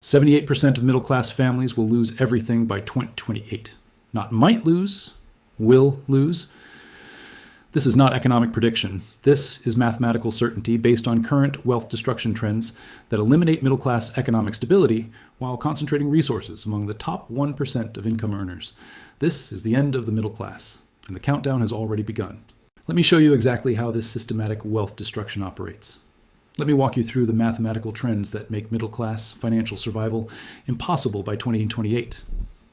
78% of middle-class families will lose everything by 2028. Not might lose, will lose. This is not economic prediction. This is mathematical certainty based on current wealth destruction trends that eliminate middle-class economic stability while concentrating resources among the top 1% of income earners. This is the end of the middle class, and the countdown has already begun. Let me show you exactly how this systematic wealth destruction operates. Let me walk you through the mathematical trends that make middle-class financial survival impossible by 2028.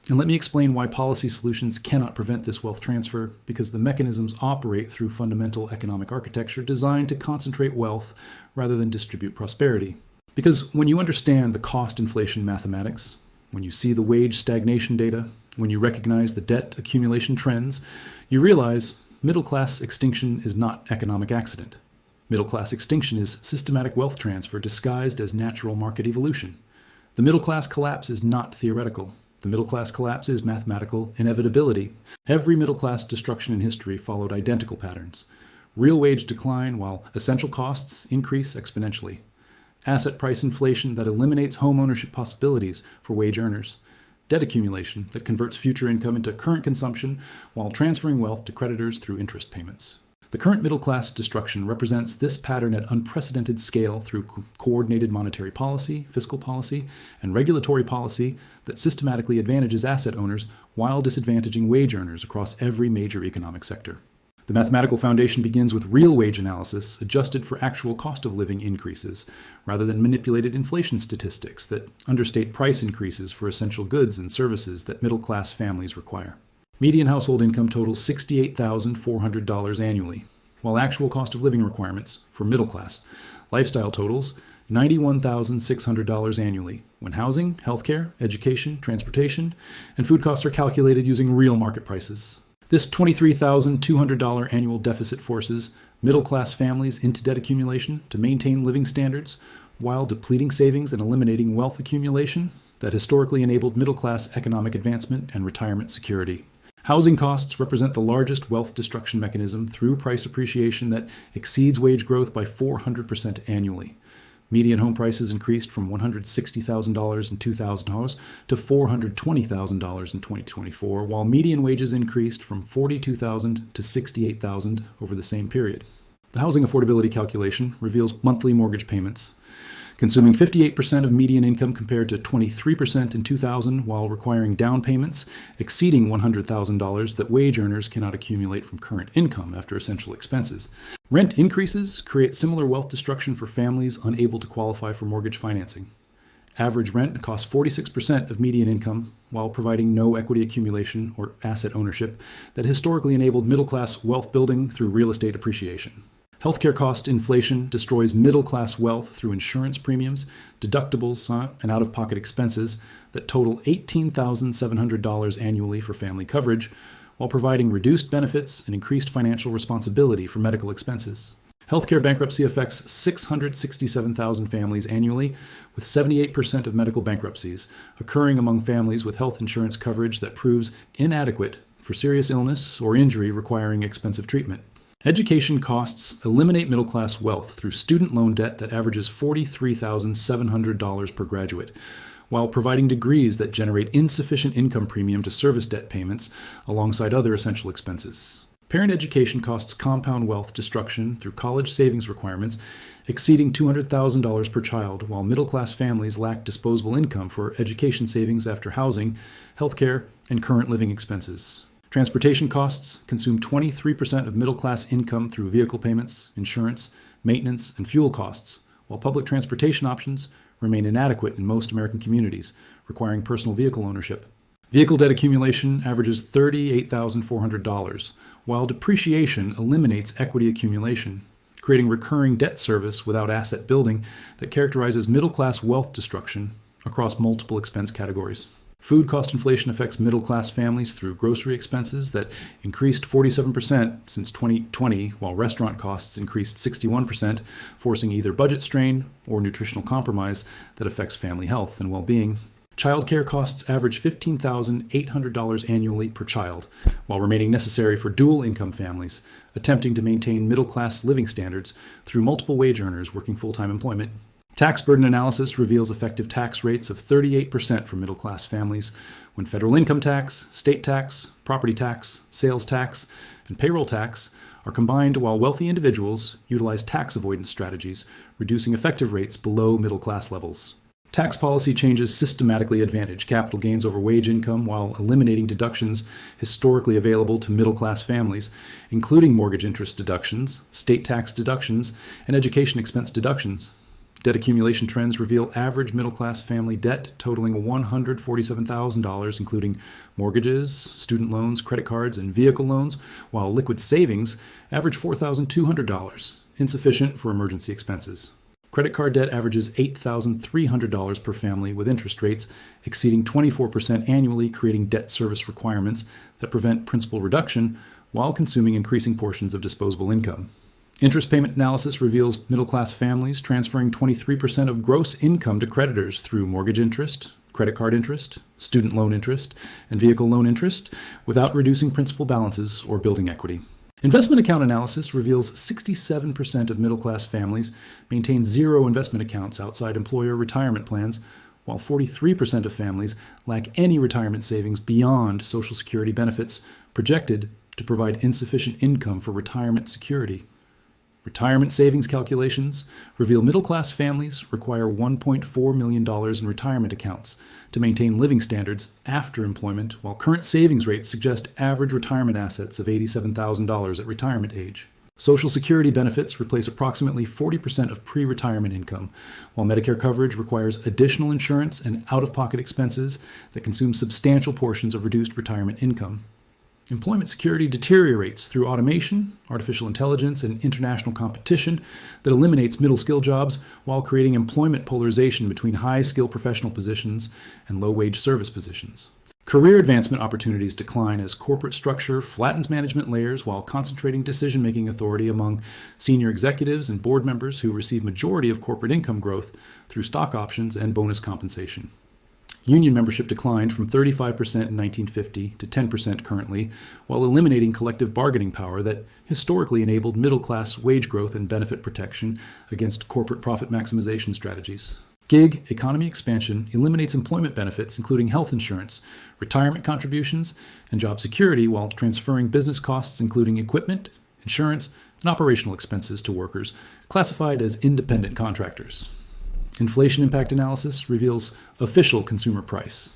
And let me explain why policy solutions cannot prevent this wealth transfer, because the mechanisms operate through fundamental economic architecture designed to concentrate wealth rather than distribute prosperity. Because when you understand the cost inflation mathematics, when you see the wage stagnation data, when you recognize the debt accumulation trends, you realize middle-class extinction is not economic accident. Middle-class extinction is systematic wealth transfer disguised as natural market evolution. The middle-class collapse is not theoretical. The middle-class collapse is mathematical inevitability. Every middle-class destruction in history followed identical patterns. Real wage decline while essential costs increase exponentially. Asset price inflation that eliminates home ownership possibilities for wage earners. Debt accumulation that converts future income into current consumption while transferring wealth to creditors through interest payments. The current middle-class destruction represents this pattern at unprecedented scale through coordinated monetary policy, fiscal policy, and regulatory policy that systematically advantages asset owners while disadvantaging wage earners across every major economic sector. The mathematical foundation begins with real wage analysis adjusted for actual cost of living increases, rather than manipulated inflation statistics that understate price increases for essential goods and services that middle-class families require. Median household income totals $68,400 annually, while actual cost of living requirements for middle class lifestyle totals $91,600 annually, when housing, healthcare, education, transportation, and food costs are calculated using real market prices. This $23,200 annual deficit forces middle-class families into debt accumulation to maintain living standards while depleting savings and eliminating wealth accumulation that historically enabled middle-class economic advancement and retirement security. Housing costs represent the largest wealth destruction mechanism through price appreciation that exceeds wage growth by 400% annually. Median home prices increased from $160,000 in 2000 to $420,000 in 2024, while median wages increased from $42,000 to $68,000 over the same period. The housing affordability calculation reveals monthly mortgage payments, consuming 58% of median income compared to 23% in 2000, while requiring down payments exceeding $100,000 that wage earners cannot accumulate from current income after essential expenses. Rent increases create similar wealth destruction for families unable to qualify for mortgage financing. Average rent costs 46% of median income, while providing no equity accumulation or asset ownership that historically enabled middle-class wealth building through real estate appreciation. Healthcare cost inflation destroys middle-class wealth through insurance premiums, deductibles, and out-of-pocket expenses that total $18,700 annually for family coverage, while providing reduced benefits and increased financial responsibility for medical expenses. Healthcare bankruptcy affects 667,000 families annually, with 78% of medical bankruptcies occurring among families with health insurance coverage that proves inadequate for serious illness or injury requiring expensive treatment. Education costs eliminate middle-class wealth through student loan debt that averages $43,700 per graduate, while providing degrees that generate insufficient income premium to service debt payments alongside other essential expenses. Parent education costs compound wealth destruction through college savings requirements exceeding $200,000 per child, while middle-class families lack disposable income for education savings after housing, healthcare, and current living expenses. Transportation costs consume 23% of middle-class income through vehicle payments, insurance, maintenance, and fuel costs, while public transportation options remain inadequate in most American communities, requiring personal vehicle ownership. Vehicle debt accumulation averages $38,400, while depreciation eliminates equity accumulation, creating recurring debt service without asset building that characterizes middle-class wealth destruction across multiple expense categories. Food cost inflation affects middle-class families through grocery expenses that increased 47% since 2020, while restaurant costs increased 61%, forcing either budget strain or nutritional compromise that affects family health and well-being. Childcare costs average $15,800 annually per child, while remaining necessary for dual-income families attempting to maintain middle-class living standards through multiple wage earners working full-time employment. Tax burden analysis reveals effective tax rates of 38% for middle-class families when federal income tax, state tax, property tax, sales tax, and payroll tax are combined, while wealthy individuals utilize tax avoidance strategies, reducing effective rates below middle-class levels. Tax policy changes systematically advantage capital gains over wage income while eliminating deductions historically available to middle-class families, including mortgage interest deductions, state tax deductions, and education expense deductions. Debt accumulation trends reveal average middle-class family debt totaling $147,000, including mortgages, student loans, credit cards, and vehicle loans, while liquid savings average $4,200, insufficient for emergency expenses. Credit card debt averages $8,300 per family, with interest rates exceeding 24% annually, creating debt service requirements that prevent principal reduction while consuming increasing portions of disposable income. Interest payment analysis reveals middle-class families transferring 23% of gross income to creditors through mortgage interest, credit card interest, student loan interest, and vehicle loan interest without reducing principal balances or building equity. Investment account analysis reveals 67% of middle-class families maintain zero investment accounts outside employer retirement plans, while 43% of families lack any retirement savings beyond Social Security benefits, projected to provide insufficient income for retirement security. Retirement savings calculations reveal middle-class families require $1.4 million in retirement accounts to maintain living standards after employment, while current savings rates suggest average retirement assets of $87,000 at retirement age. Social Security benefits replace approximately 40% of pre-retirement income, while Medicare coverage requires additional insurance and out-of-pocket expenses that consume substantial portions of reduced retirement income. Employment security deteriorates through automation, artificial intelligence, and international competition that eliminates middle-skill jobs while creating employment polarization between high-skill professional positions and low-wage service positions. Career advancement opportunities decline as corporate structure flattens management layers while concentrating decision-making authority among senior executives and board members who receive majority of corporate income growth through stock options and bonus compensation. Union membership declined from 35% in 1950 to 10% currently, while eliminating collective bargaining power that historically enabled middle-class wage growth and benefit protection against corporate profit maximization strategies. Gig economy expansion eliminates employment benefits, including health insurance, retirement contributions, and job security, while transferring business costs, including equipment, insurance, and operational expenses to workers classified as independent contractors. Inflation impact analysis reveals official consumer price.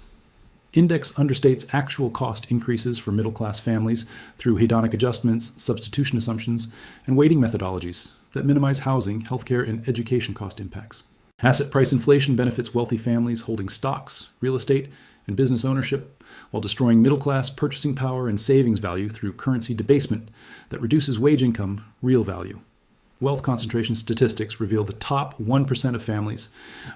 Index understates actual cost increases for middle-class families through hedonic adjustments, substitution assumptions, and weighting methodologies that minimize housing, healthcare, and education cost impacts. Asset price inflation benefits wealthy families holding stocks, real estate, and business ownership, while destroying middle-class purchasing power and savings value through currency debasement that reduces wage income real value. Wealth concentration statistics reveal the top 1% of families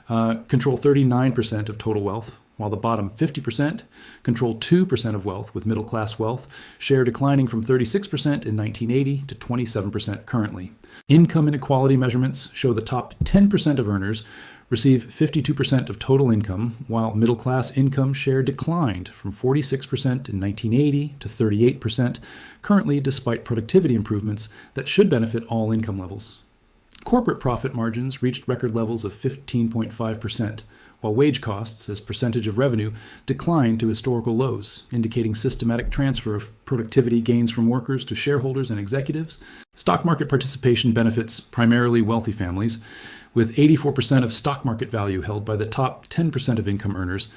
control 39% of total wealth, while the bottom 50% control 2% of wealth, with middle-class wealth share declining from 36% in 1980 to 27% currently. Income inequality measurements show the top 10% of earners receive 52% of total income, while middle-class income share declined from 46% in 1980 to 38% currently, despite productivity improvements that should benefit all income levels. Corporate profit margins reached record levels of 15.5%, while wage costs as percentage of revenue declined to historical lows, indicating systematic transfer of productivity gains from workers to shareholders and executives. Stock market participation benefits primarily wealthy families, with 84% of stock market value held by the top 10% of income earners,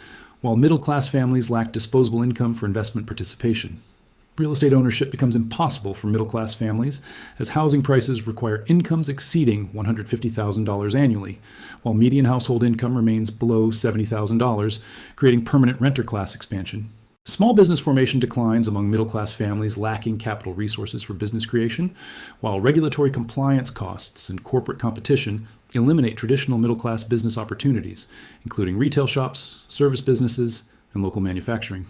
while middle-class families lack disposable income for investment participation. Real estate ownership becomes impossible for middle-class families as housing prices require incomes exceeding $150,000 annually, while median household income remains below $70,000, creating permanent renter class expansion. Small business formation declines among middle-class families lacking capital resources for business creation, while regulatory compliance costs and corporate competition eliminate traditional middle-class business opportunities, including retail shops, service businesses, and local manufacturing.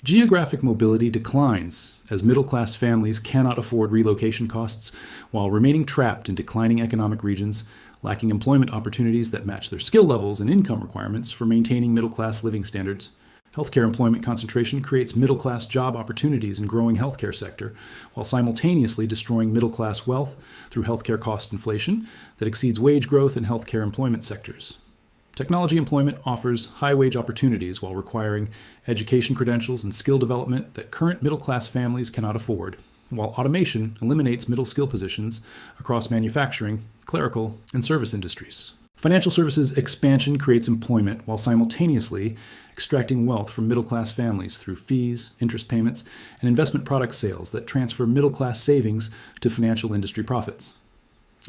Geographic mobility declines as middle-class families cannot afford relocation costs while remaining trapped in declining economic regions, lacking employment opportunities that match their skill levels and income requirements for maintaining middle-class living standards. Healthcare employment concentration creates middle-class job opportunities in growing healthcare sector, while simultaneously destroying middle-class wealth through healthcare cost inflation that exceeds wage growth in healthcare employment sectors. Technology employment offers high-wage opportunities while requiring education credentials and skill development that current middle-class families cannot afford, while automation eliminates middle skill positions across manufacturing, clerical, and service industries. Financial services expansion creates employment while simultaneously extracting wealth from middle-class families through fees, interest payments, and investment product sales that transfer middle-class savings to financial industry profits.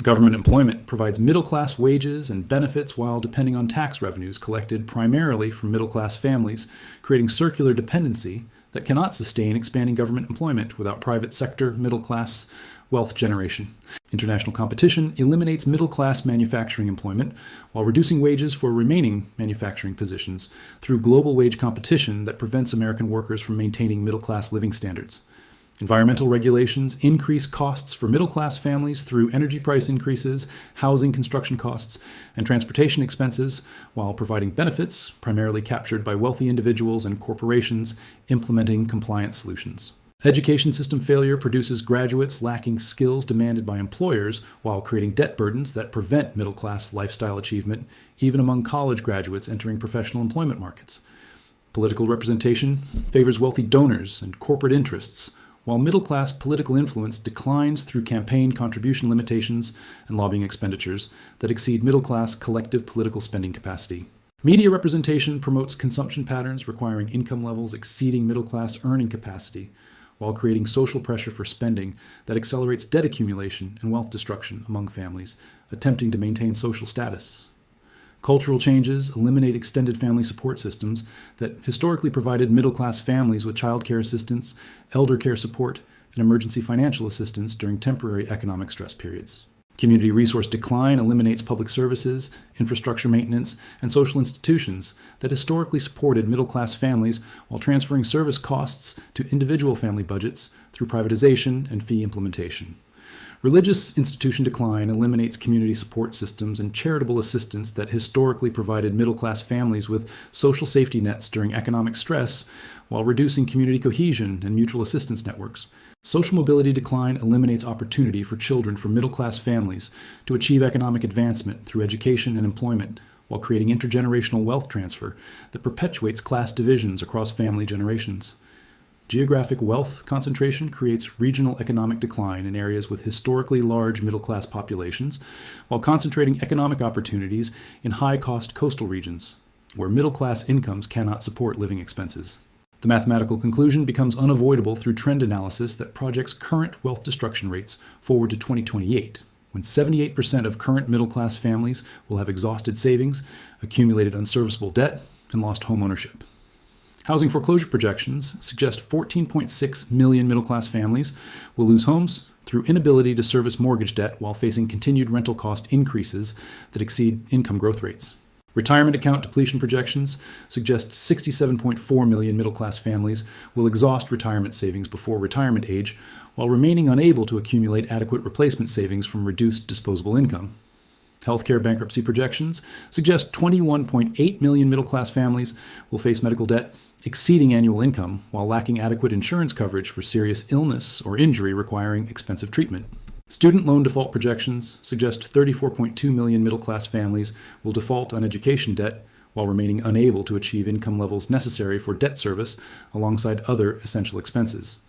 Government employment provides middle-class wages and benefits while depending on tax revenues collected primarily from middle-class families, creating circular dependency that cannot sustain expanding government employment without private sector middle-class wealth generation. International competition eliminates middle-class manufacturing employment while reducing wages for remaining manufacturing positions through global wage competition that prevents American workers from maintaining middle-class living standards. Environmental regulations increase costs for middle-class families through energy price increases, housing construction costs, and transportation expenses, while providing benefits primarily captured by wealthy individuals and corporations implementing compliance solutions. Education system failure produces graduates lacking skills demanded by employers while creating debt burdens that prevent middle-class lifestyle achievement, even among college graduates entering professional employment markets. Political representation favors wealthy donors and corporate interests, while middle-class political influence declines through campaign contribution limitations and lobbying expenditures that exceed middle-class collective political spending capacity. Media representation promotes consumption patterns requiring income levels exceeding middle-class earning capacity, while creating social pressure for spending that accelerates debt accumulation and wealth destruction among families attempting to maintain social status. Cultural changes eliminate extended family support systems that historically provided middle-class families with child care assistance, elder care support, and emergency financial assistance during temporary economic stress periods. Community resource decline eliminates public services, infrastructure maintenance, and social institutions that historically supported middle-class families while transferring service costs to individual family budgets through privatization and fee implementation. Religious institution decline eliminates community support systems and charitable assistance that historically provided middle-class families with social safety nets during economic stress while reducing community cohesion and mutual assistance networks. Social mobility decline eliminates opportunity for children from middle-class families to achieve economic advancement through education and employment while creating intergenerational wealth transfer that perpetuates class divisions across family generations. Geographic wealth concentration creates regional economic decline in areas with historically large middle-class populations, while concentrating economic opportunities in high-cost coastal regions, where middle-class incomes cannot support living expenses. The mathematical conclusion becomes unavoidable through trend analysis that projects current wealth destruction rates forward to 2028, when 78% of current middle-class families will have exhausted savings, accumulated unserviceable debt, and lost home ownership. Housing foreclosure projections suggest 14.6 million middle-class families will lose homes through inability to service mortgage debt while facing continued rental cost increases that exceed income growth rates. Retirement account depletion projections suggest 67.4 million middle-class families will exhaust retirement savings before retirement age while remaining unable to accumulate adequate replacement savings from reduced disposable income. Healthcare bankruptcy projections suggest 21.8 million middle-class families will face medical debt exceeding annual income while lacking adequate insurance coverage for serious illness or injury requiring expensive treatment. Student loan default projections suggest 34.2 million middle-class families will default on education debt while remaining unable to achieve income levels necessary for debt service alongside other essential expenses.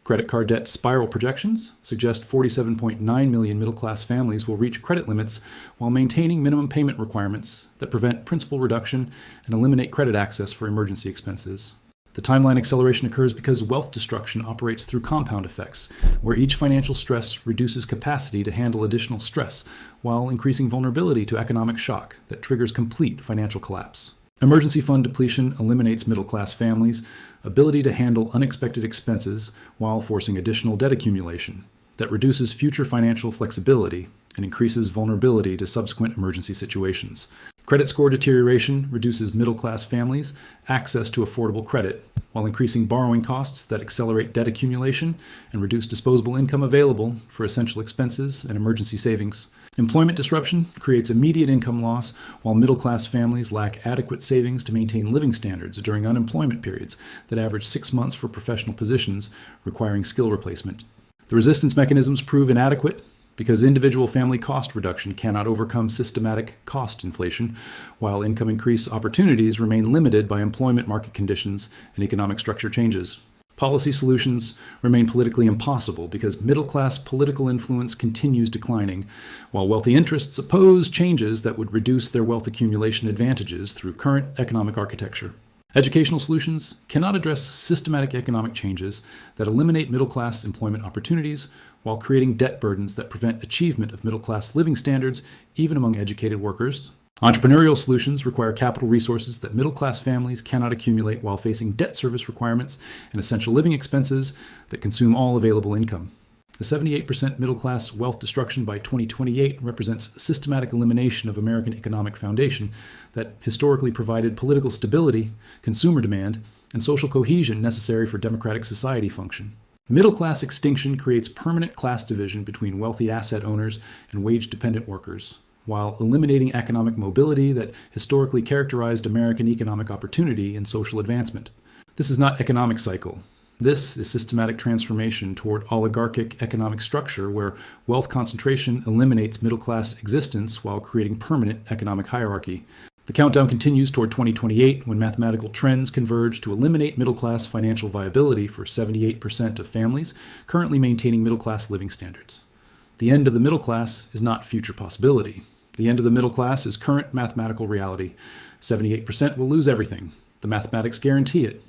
Credit card debt spiral projections suggest 47.9 million middle-class families will reach credit limits while maintaining minimum payment requirements that prevent principal reduction and eliminate credit access for emergency expenses. The timeline acceleration occurs because wealth destruction operates through compound effects, where each financial stress reduces capacity to handle additional stress while increasing vulnerability to economic shock that triggers complete financial collapse. Emergency fund depletion eliminates middle-class families' ability to handle unexpected expenses while forcing additional debt accumulation that reduces future financial flexibility and increases vulnerability to subsequent emergency situations. Credit score deterioration reduces middle-class families' access to affordable credit while increasing borrowing costs that accelerate debt accumulation and reduce disposable income available for essential expenses and emergency savings. Employment disruption creates immediate income loss, while middle-class families lack adequate savings to maintain living standards during unemployment periods that average 6 months for professional positions requiring skill replacement. The resistance mechanisms prove inadequate because individual family cost reduction cannot overcome systematic cost inflation, while income increase opportunities remain limited by employment market conditions and economic structure changes. Policy solutions remain politically impossible because middle-class political influence continues declining, while wealthy interests oppose changes that would reduce their wealth accumulation advantages through current economic architecture. Educational solutions cannot address systematic economic changes that eliminate middle-class employment opportunities while creating debt burdens that prevent achievement of middle-class living standards even among educated workers. Entrepreneurial solutions require capital resources that middle-class families cannot accumulate while facing debt service requirements and essential living expenses that consume all available income. The 78% middle-class wealth destruction by 2028 represents systematic elimination of American economic foundation that historically provided political stability, consumer demand, and social cohesion necessary for democratic society function. Middle-class extinction creates permanent class division between wealthy asset owners and wage-dependent workers, while eliminating economic mobility that historically characterized American economic opportunity and social advancement. This is not economic cycle. This is systematic transformation toward oligarchic economic structure where wealth concentration eliminates middle-class existence while creating permanent economic hierarchy. The countdown continues toward 2028 when mathematical trends converge to eliminate middle-class financial viability for 78% of families currently maintaining middle-class living standards. The end of the middle class is not future possibility. The end of the middle class is current mathematical reality. 78% will lose everything. The mathematics guarantee it.